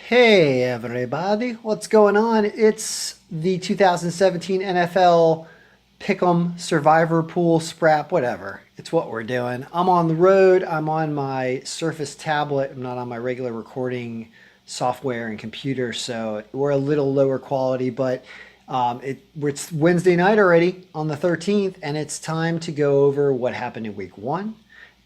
Hey everybody, what's going on? It's the 2017 NFL Pick'em Survivor Pool Sprapp, whatever. It's what we're doing. I'm on the road. I'm on my Surface tablet. I'm not on my regular recording software and computer, so we're a little lower quality, but it's Wednesday night already on the 13th, and it's time to go over what happened in week one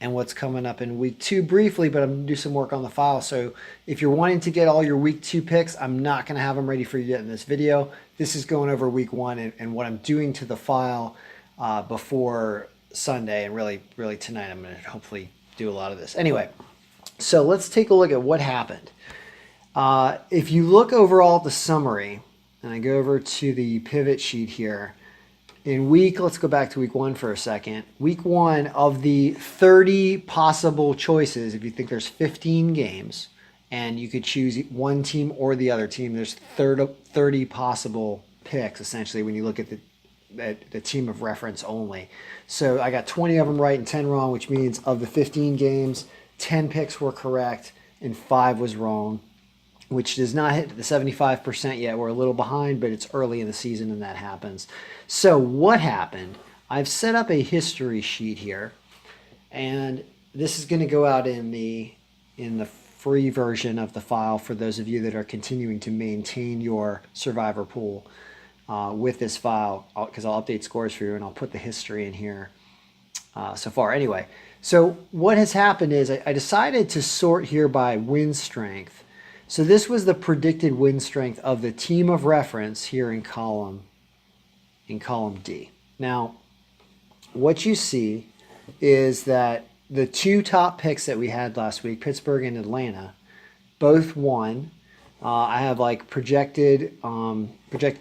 and what's coming up in week two briefly, but I'm going to do some work on the file. So if you're wanting to get all your week two picks, I'm not going to have them ready for you yet in this video. This is going over week one and what I'm doing to the file before Sunday. And really tonight, I'm going to hopefully do a lot of this. Anyway, so let's take a look at what happened. If you look overall at the summary, and I go over to the pivot sheet here, let's go back to week one for a second. Week one, of the 30 possible choices, if you think there's 15 games and you could choose one team or the other team, there's 30 possible picks essentially when you look at the team of reference only. So I got 20 of them right and 10 wrong, which means of the 15 games, 10 picks were correct and 5 was wrong, which does not hit the 75% yet. We're a little behind, but it's early in the season and that happens. So what happened? I've set up a history sheet here, and this is going to go out in the free version of the file for those of you that are continuing to maintain your Survivor pool with this file, because I'll update scores for you and I'll put the history in here so far. Anyway, so what has happened is I decided to sort here by win strength. So this was the predicted win strength of the team of reference here in column D. Now, what you see is that the two top picks that we had last week, Pittsburgh and Atlanta, both won. I have like projected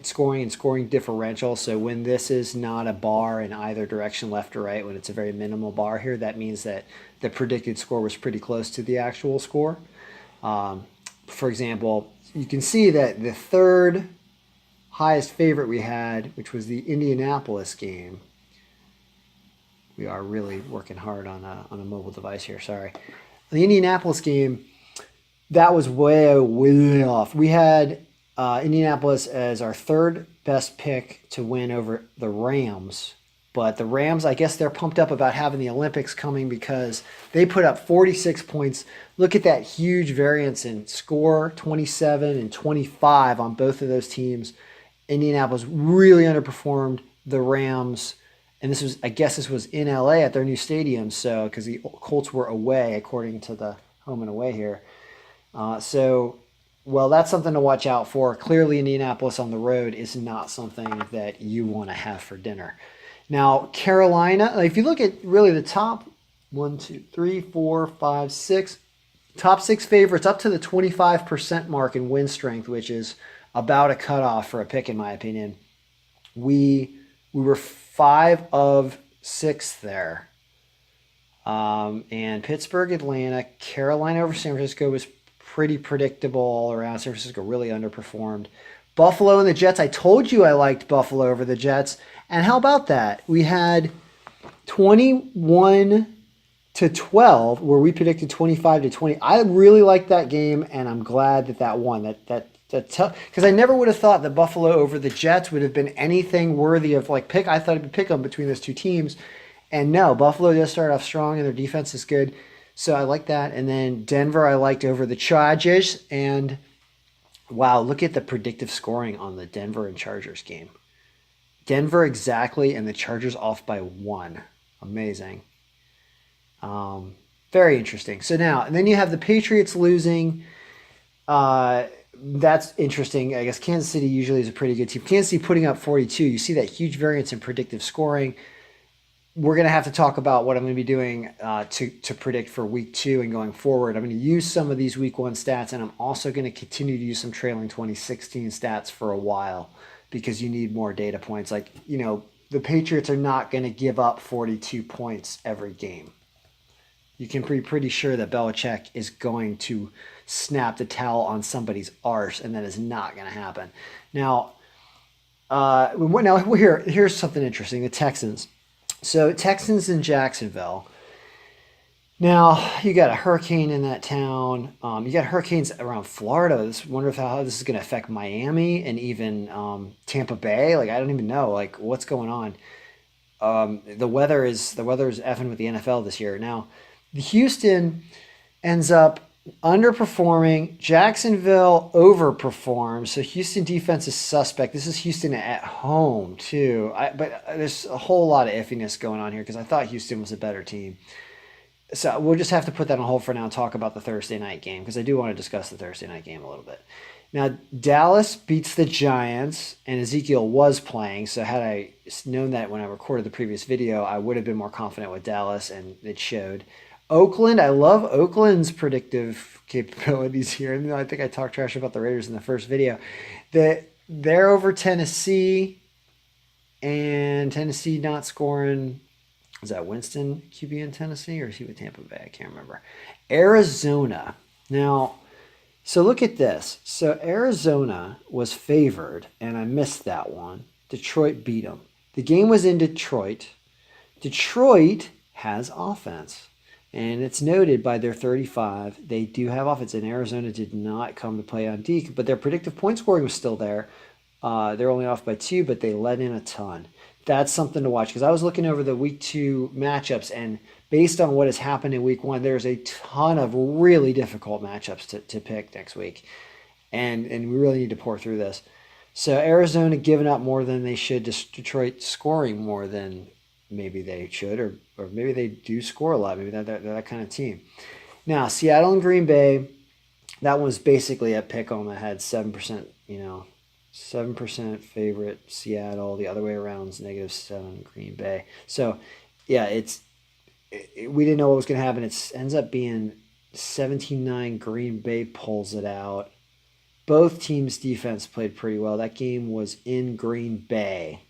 scoring and scoring differential. So when this is not a bar in either direction, left or right, when it's a very minimal bar here, that means that the predicted score was pretty close to the actual score. For example, you can see that the third highest favorite we had, which was the Indianapolis game. We are really working hard on a mobile device here, sorry. The Indianapolis game, that was way off. We had Indianapolis as our third best pick to win over the Rams. But the Rams, I guess they're pumped up about having the Olympics coming because they put up 46 points. Look at that huge variance in score, 27 and 25 on both of those teams. Indianapolis really underperformed the Rams. And I guess this was in LA at their new stadium. So, because the Colts were away, according to the home and away here. Well, that's something to watch out for. Clearly, Indianapolis on the road is not something that you want to have for dinner. Now, Carolina, if you look at really the top 1, 2, 3, 4, 5, 6, top 6 favorites up to the 25% mark in win strength, which is about a cutoff for a pick, in my opinion. We were 5 of 6 there. And Pittsburgh, Atlanta, Carolina over San Francisco was pretty predictable all around. San Francisco really underperformed. Buffalo and the Jets, I told you I liked Buffalo over the Jets. And how about that? We had 21-12, where we predicted 25-20. I really liked that game, and I'm glad that won. Because I never would have thought that Buffalo over the Jets would have been anything worthy of pick. I thought it'd be pick 'em between those two teams, and no, Buffalo does start off strong, and their defense is good. So I like that. And then Denver, I liked over the Chargers, and wow, look at the predictive scoring on the Denver and Chargers game. Denver exactly, and the Chargers off by 1. Amazing. Very interesting. So now, and then you have the Patriots losing. That's interesting. I guess Kansas City usually is a pretty good team. Kansas City putting up 42. You see that huge variance in predictive scoring. We're going to have to talk about what I'm going to be doing to predict for week 2 and going forward. I'm going to use some of these week 1 stats, and I'm also going to continue to use some trailing 2016 stats for a while because you need more data points. The Patriots are not going to give up 42 points every game. You can be pretty sure that Belichick is going to snap the towel on somebody's arse, and that is not going to happen. Now here's something interesting. The Texans. So Texans in Jacksonville. Now, you got a hurricane in that town. You got hurricanes around Florida. I wonder if how this is going to affect Miami and even Tampa Bay. Like, I don't even know, like, what's going on. The weather is effing with the NFL this year. Now, Houston ends up underperforming. Jacksonville overperforms. So Houston defense is suspect. This is Houston at home too. But there's a whole lot of iffiness going on here because I thought Houston was a better team. So we'll just have to put that on hold for now and talk about the Thursday night game because I do want to discuss the Thursday night game a little bit. Now, Dallas beats the Giants, and Ezekiel was playing. So had I known that when I recorded the previous video, I would have been more confident with Dallas, and it showed. Oakland, I love Oakland's predictive capabilities here. And I think I talked trash about the Raiders in the first video. They're over Tennessee, and Tennessee not scoring. Is that Winston QB in Tennessee, or is he with Tampa Bay? I can't remember. Arizona. Now, so look at this. So Arizona was favored, and I missed that one. Detroit beat them. The game was in Detroit. Detroit has offense, and it's noted by their 35. They do have offense, and Arizona did not come to play on D, but their predictive point scoring was still there. They're only off by 2, but they let in a ton. That's something to watch because I was looking over the week 2 matchups, and based on what has happened in week 1, there's a ton of really difficult matchups to pick next week, and we really need to pour through this. So Arizona giving up more than they should, Detroit scoring more than maybe they should, or maybe they do score a lot. Maybe they're that kind of team. Now Seattle and Green Bay, that was basically a pick 'em. I had 7%, 7% favorite Seattle. The other way around is -7 Green Bay. So, yeah, we didn't know what was going to happen. It ends up being 17-9. Green Bay pulls it out. Both teams' defense played pretty well. That game was in Green Bay.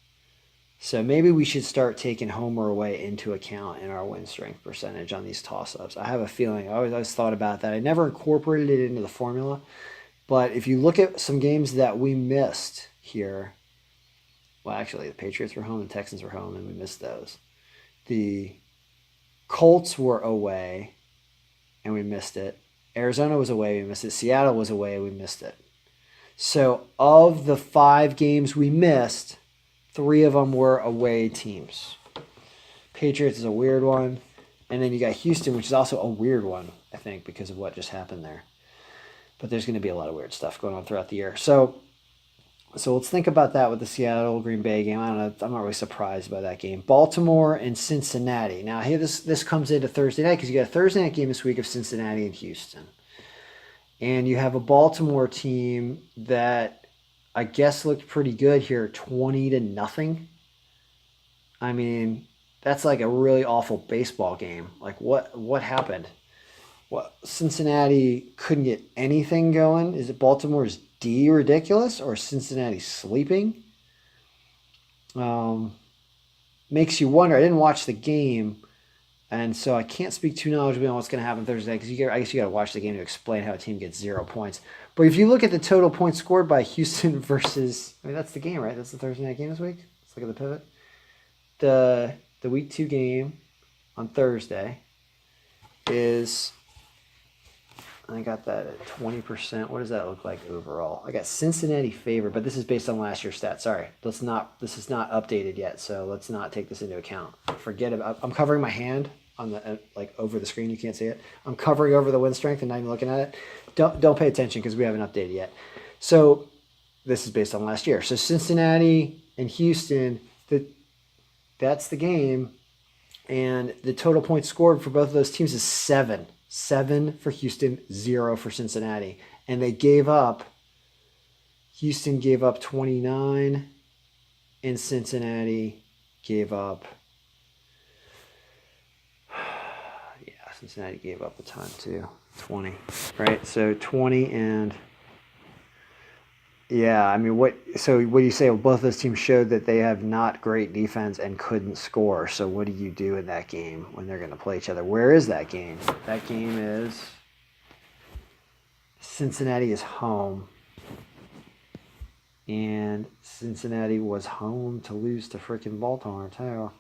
So maybe we should start taking home or away into account in our win strength percentage on these toss-ups. I have a feeling. I always thought about that. I never incorporated it into the formula. But if you look at some games that we missed here, well, actually, the Patriots were home, the Texans were home, and we missed those. The Colts were away, and we missed it. Arizona was away, we missed it. Seattle was away, we missed it. So of the 5 games we missed, 3 of them were away teams. Patriots is a weird one. And then you got Houston, which is also a weird one, I think, because of what just happened there. But there's going to be a lot of weird stuff going on throughout the year. So let's think about that with the Seattle-Green Bay game. I don't know. I'm not really surprised by that game. Baltimore and Cincinnati. Now, here this comes into Thursday night because you got a Thursday night game this week of Cincinnati and Houston. And you have a Baltimore team that I guess looked pretty good here, 20-0. I mean, that's like a really awful baseball game. Like, what happened? What, Cincinnati couldn't get anything going? Is it Baltimore's D ridiculous or Cincinnati sleeping? Makes you wonder. I didn't watch the game, and so I can't speak too knowledgeably on what's going to happen Thursday because I guess you got to watch the game to explain how a team gets 0 points. But if you look at the total points scored by Houston versus, I mean, that's the game, right? That's the Thursday night game this week. Let's look at the pivot. The week 2 game on Thursday is, I got that at 20%. What does that look like overall? I got Cincinnati favored, but this is based on last year's stats. Sorry, this is not updated yet, so let's not take this into account. Forget about. I'm covering my hand on the over the screen. You can't see it. I'm covering over the win strength and not even looking at it. Don't pay attention because we haven't updated yet. So this is based on last year. So Cincinnati and Houston, that's the game, and the total points scored for both of those teams is 7. 7 for Houston, 0 for Cincinnati. And Houston gave up 29, and Cincinnati gave up, Cincinnati gave up a ton too, 20, right? So 20 and, yeah, I mean, what do you say? Well, both those teams showed that they have not great defense and couldn't score. So what do you do in that game when they're going to play each other? Where is that game? That game is Cincinnati is home. And Cincinnati was home to lose to freaking Baltimore, too.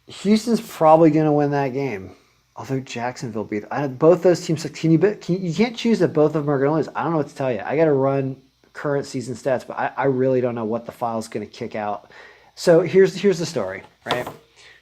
Houston's probably going to win that game. Although Jacksonville beat both those teams. You can't choose that both of them are going to lose. I don't know what to tell you. I got to run current season stats, but I really don't know what the file's going to kick out. So here's the story, right?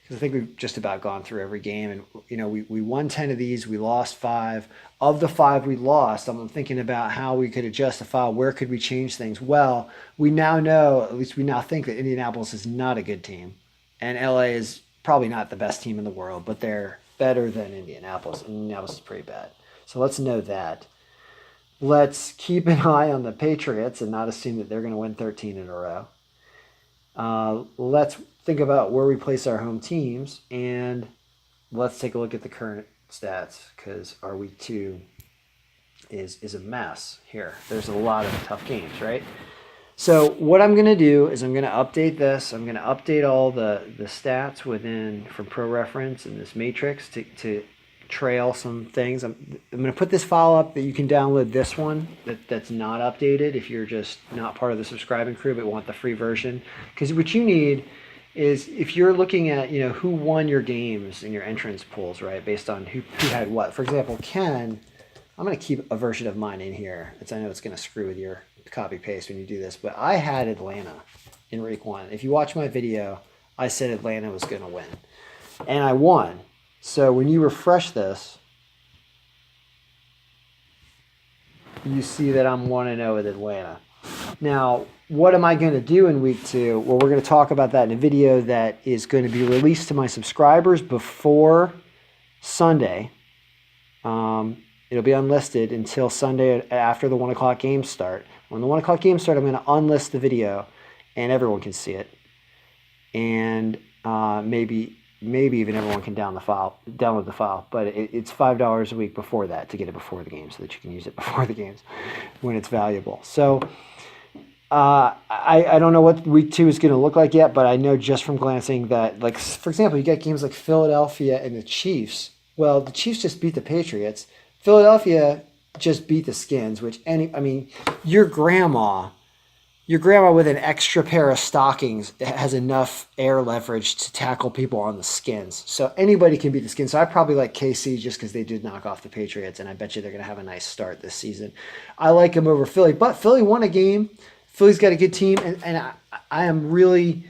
Because I think we've just about gone through every game, and we won 10 of these, we lost 5. Of the 5 we lost, I'm thinking about how we could adjust the file. Where could we change things? Well, we now know, at least we now think, that Indianapolis is not a good team, and LA is probably not the best team in the world, but they're better than Indianapolis. Indianapolis is pretty bad. So let's know that. Let's keep an eye on the Patriots and not assume that they're going to win 13 in a row. Let's think about where we place our home teams, and let's take a look at the current stats, because our week 2 is a mess here. There's a lot of tough games, right? So what I'm going to do is I'm going to update this. I'm going to update all the stats from Pro Reference and this matrix to trail some things. I'm going to put this file up that you can download this one that's not updated if you're just not part of the subscribing crew but want the free version. Because what you need is, if you're looking at who won your games in your entrance pools, right, based on who had what. For example, Ken, I'm going to keep a version of mine in here. I know it's going to screw with your copy paste when you do this, but I had Atlanta in week 1. If you watch my video, I said Atlanta was going to win, and I won. So when you refresh this, you see that I'm 1-0 with Atlanta. Now, what am I going to do in week 2? Well, we're going to talk about that in a video that is going to be released to my subscribers before Sunday. It'll be unlisted until Sunday after the 1 o'clock games start. When the 1 o'clock games start, I'm going to unlist the video, and everyone can see it. And maybe even everyone can download the file. But it's $5 a week before that to get it before the game, so that you can use it before the games when it's valuable. So I don't know what week 2 is going to look like yet, but I know just from glancing that, like, for example, you got games like Philadelphia and the Chiefs. Well, the Chiefs just beat the Patriots. Philadelphia just beat the Skins, your grandma with an extra pair of stockings has enough air leverage to tackle people on the Skins. So anybody can beat the Skins. So I probably like KC just because they did knock off the Patriots, and I bet you they're going to have a nice start this season. I like them over Philly, but Philly won a game. Philly's got a good team, and I am really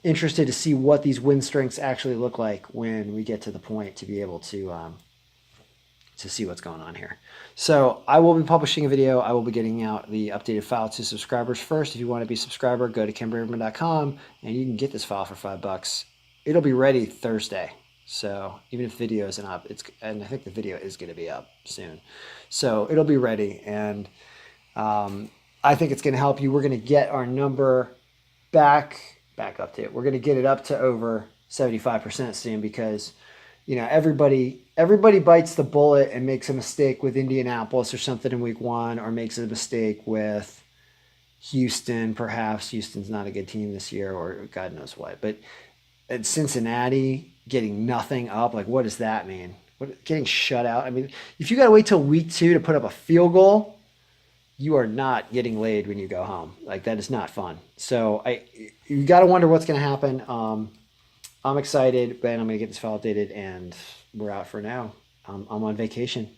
interested to see what these win strengths actually look like when we get to the point to be able to see what's going on here. So I will be publishing a video. I will be getting out the updated file to subscribers first. If you want to be a subscriber, go to kenbraverman.com and you can get this file for $5. It'll be ready Thursday. So even if the video isn't up, and I think the video is going to be up soon. So it'll be ready, and I think it's going to help you. We're going to get our number back up to it. We're going to get it up to over 75% soon, because everybody bites the bullet and makes a mistake with Indianapolis or something in week 1, or makes a mistake with Houston. Perhaps Houston's not a good team this year, or God knows what. But at Cincinnati getting nothing up, like, what does that mean? Getting shut out? If you got to wait till week 2 to put up a field goal, you are not getting laid when you go home. Like, that is not fun. So you got to wonder what's going to happen. I'm excited, but I'm going to get this file updated, and we're out for now. I'm on vacation.